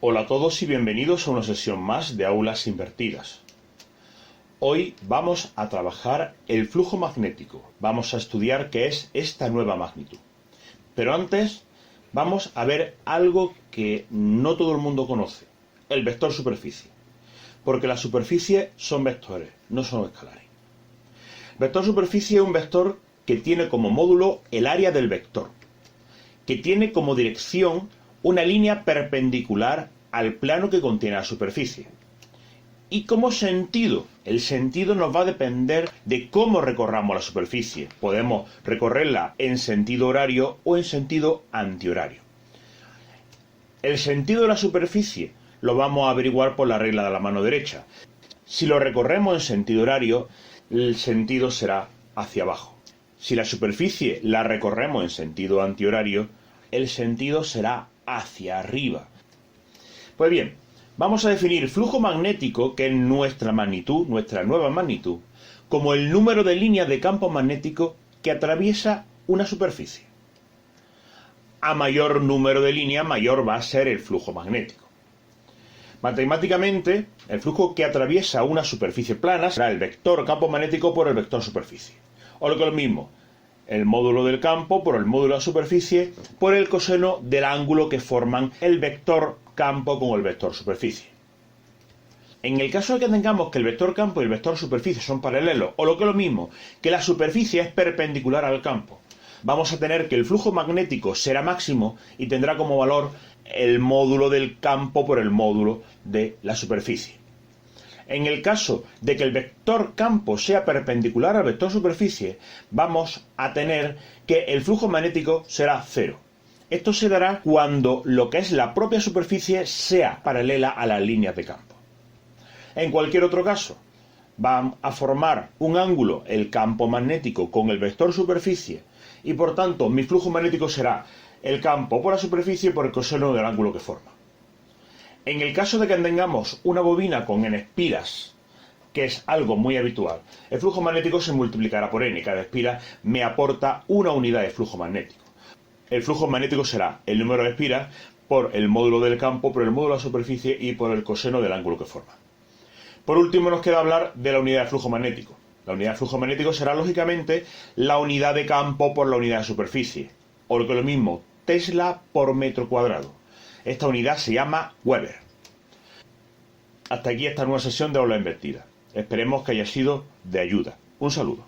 Hola a todos y bienvenidos a una sesión más de Aulas Invertidas. Hoy vamos a trabajar el flujo magnético. Vamos a estudiar qué es esta nueva magnitud. Pero antes vamos a ver algo que no todo el mundo conoce, el vector superficie. Porque las superficies son vectores, no son escalares. Vector superficie es un vector que tiene como módulo el área del vector, que tiene como dirección una línea perpendicular al plano que contiene la superficie. Y como sentido, el sentido nos va a depender de cómo recorramos la superficie. Podemos recorrerla en sentido horario o en sentido antihorario. El sentido de la superficie lo vamos a averiguar por la regla de la mano derecha. Si lo recorremos en sentido horario, el sentido será hacia abajo. Si la superficie la recorremos en sentido antihorario, el sentido será hacia arriba. Pues bien, vamos a definir flujo magnético, que es nuestra magnitud, nuestra nueva magnitud, como el número de líneas de campo magnético que atraviesa una superficie. A mayor número de líneas, mayor va a ser el flujo magnético. Matemáticamente, el flujo que atraviesa una superficie plana será el vector campo magnético por el vector superficie. O lo que es lo mismo, el módulo del campo por el módulo de la superficie por el coseno del ángulo que forman el vector campo con el vector superficie. En el caso de que tengamos que el vector campo y el vector superficie son paralelos, o lo que es lo mismo, que la superficie es perpendicular al campo, vamos a tener que el flujo magnético será máximo y tendrá como valor el módulo del campo por el módulo de la superficie. En el caso de que el vector campo sea perpendicular al vector superficie, vamos a tener que el flujo magnético será cero. Esto se dará cuando lo que es la propia superficie sea paralela a las líneas de campo. En cualquier otro caso, va a formar un ángulo el campo magnético con el vector superficie y por tanto mi flujo magnético será el campo por la superficie por el coseno del ángulo que forma. En el caso de que tengamos una bobina con n espiras, que es algo muy habitual, el flujo magnético se multiplicará por n. Cada espira me aporta una unidad de flujo magnético. El flujo magnético será el número de espiras por el módulo del campo, por el módulo de la superficie y por el coseno del ángulo que forma. Por último nos queda hablar de la unidad de flujo magnético. La unidad de flujo magnético será lógicamente la unidad de campo por la unidad de superficie, o lo que es lo mismo, Tesla por metro cuadrado. Esta unidad se llama Weber. Hasta aquí esta nueva sesión de Aulas Invertidas. Esperemos que haya sido de ayuda. Un saludo.